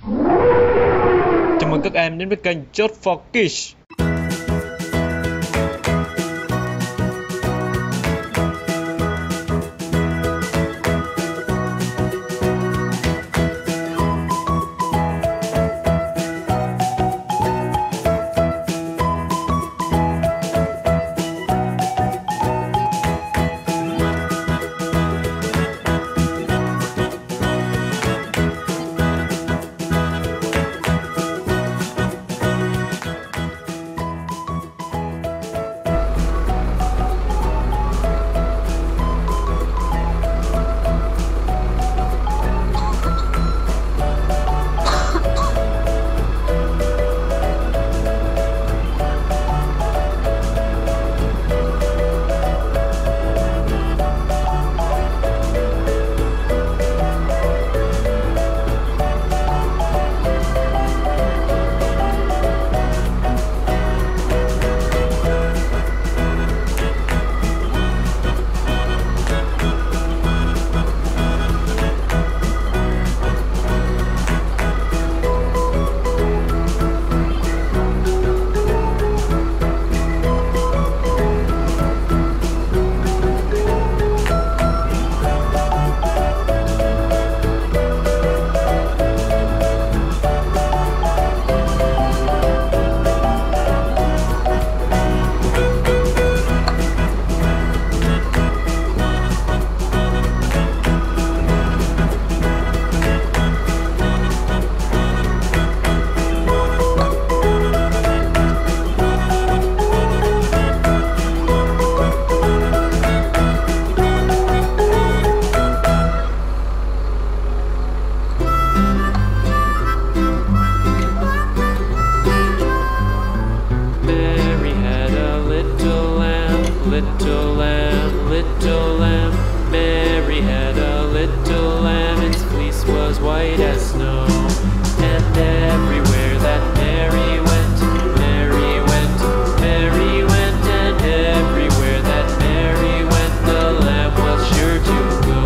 Chào mừng các em đến với kênh Just for Kids. Little lamb, Mary had a little lamb, its fleece was white as snow. And everywhere that Mary went, Mary went, Mary went, and everywhere that Mary went, the lamb was sure to go.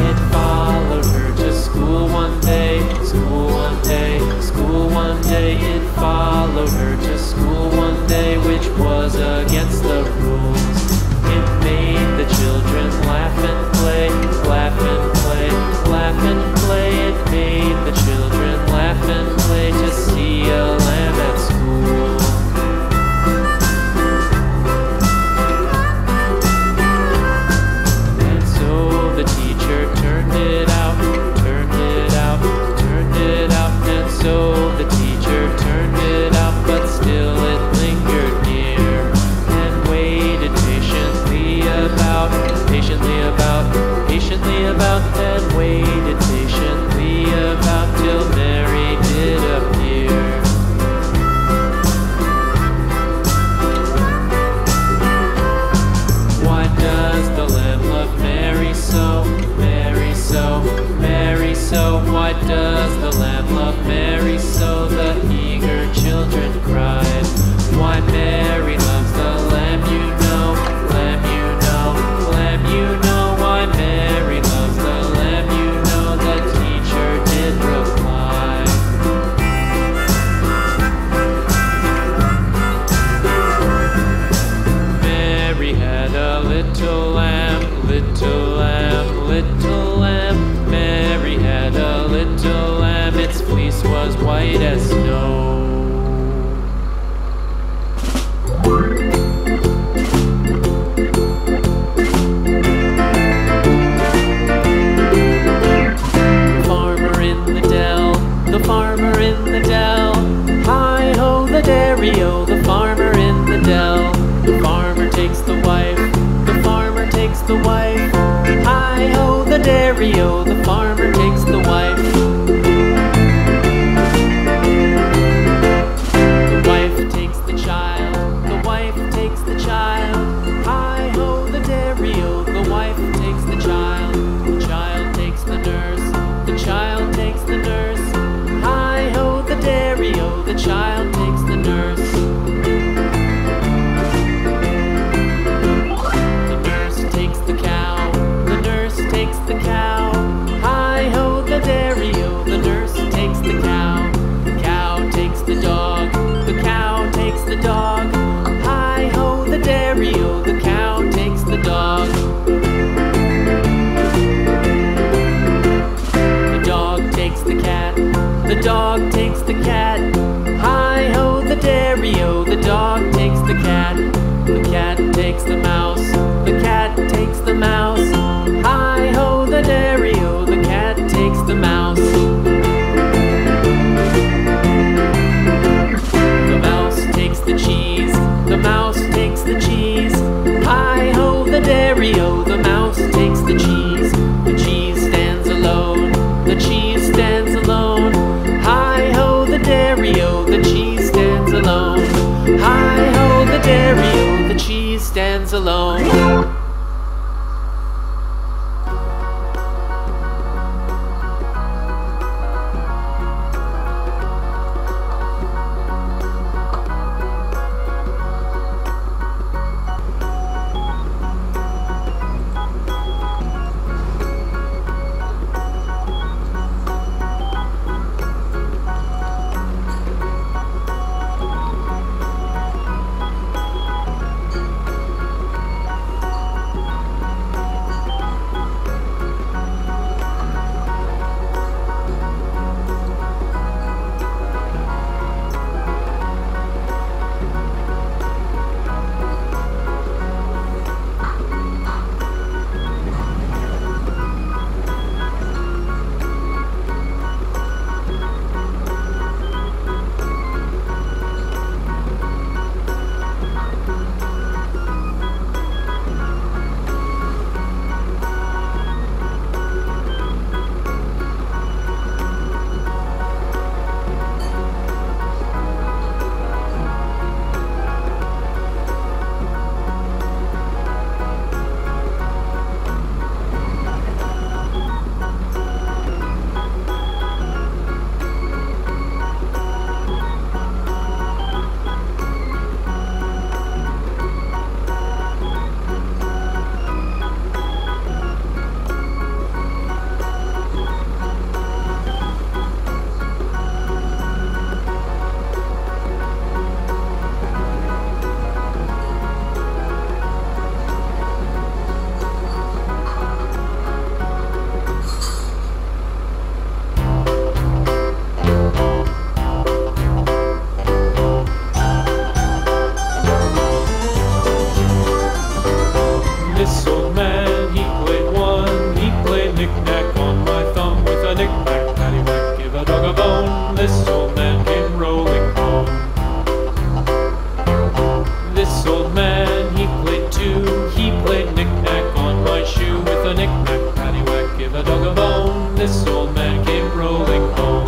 It followed her to school one day, school one day, school one day. It followed her to school one day, which was against the rules. It made the children laugh and play, laugh and play, laugh and play. It made the children laugh and play to see a lamb at school. And so the teacher turned it out, turned it out, turned it out. And so the teacher turned it out, but still it lingered near and waited patiently about, patiently about, patiently about, and waited patiently about till Mary did appear. Why does the lamb love Mary so, Mary so, Mary so? Why does the lamb love Mary so? The eager children cried. Why Mary loves the lamb, you know, lamb, you know, lamb, you know. Why Mary loves the lamb, you know, the teacher did reply. Mary had a little lamb, little lamb, little lamb. Mary had a little lamb, its fleece was white as snow. The farmer in the dell, hi-ho the dairy-o, the farmer in the dell. The farmer takes the wife, the farmer takes the wife, hi-ho the dairy-o, the farmer takes the wife. The wife takes the child, the wife takes the child, hi-ho the dairy-o, the wife takes the child. The child takes the nurse, the child takes the nurse, hi-ho the dairy-o, the child takes the nurse. The nurse takes the cow, knick-knack on my thumb with a knick-knack, paddywhack, give a dog a bone. This old man came rolling home. This old man, he played too. He played knick-knack on my shoe with a knick-knack, paddywhack, give a dog a bone. This old man came rolling home.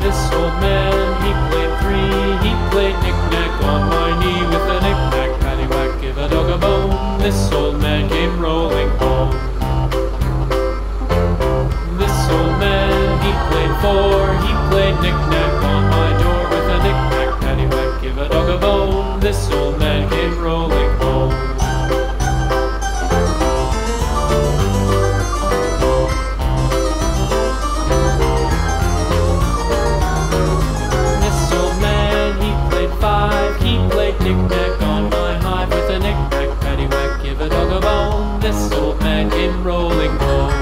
This old man, he played three. He played knick-knack on my knee with a knick-knack, paddywhack, give a dog a bone. This old man came rolling home. This old man, he played four. He played knick-knack on my door with a knick-knack, paddywhack, give a dog a bone. This old man came rolling home. This old man, he played five. He played knick-knack on my hive with a knick-knack, paddywhack, give a dog a bone. This old man came rolling home.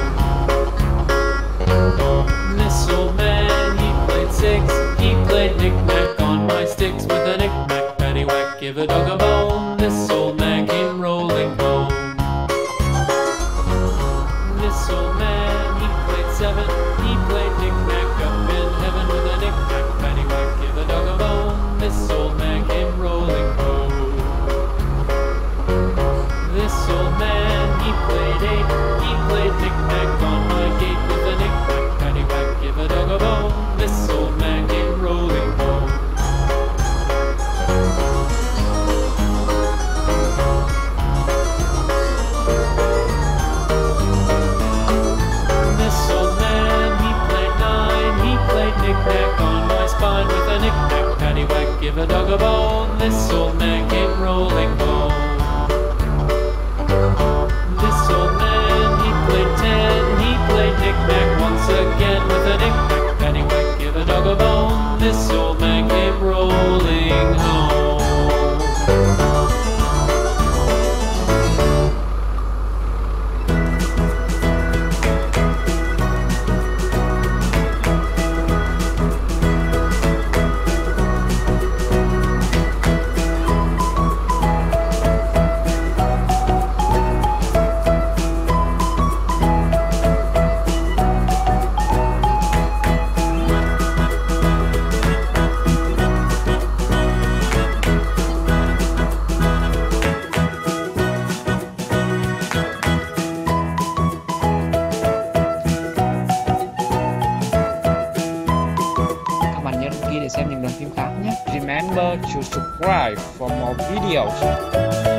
This old man, he played six. He played knick-knack on my sticks with a knick-knack, paddywhack, give a dog a bone. This old man came rolling home. This old man, he played seven. He played knick-knack up in heaven with a knick-knack, paddywhack, give a dog a bone. This old man came rolling home. This old man, he played eight. He played knick-knack on my gate with a knick-knack, paddywhack, give a dog a bone. This old man came rolling home. This old man, he played nine. He played knick-knack on my spine with a knick-knack, paddywhack, give a dog a bone. This old man came rolling home. This old man, he played ten. He played knick-knack once again with a knick-knack, paddywhack, give a dog a bone. This old man came rolling home. Các bạn nhớ đăng ký để xem những đoạn phim khác nhé. Remember to subscribe for more videos.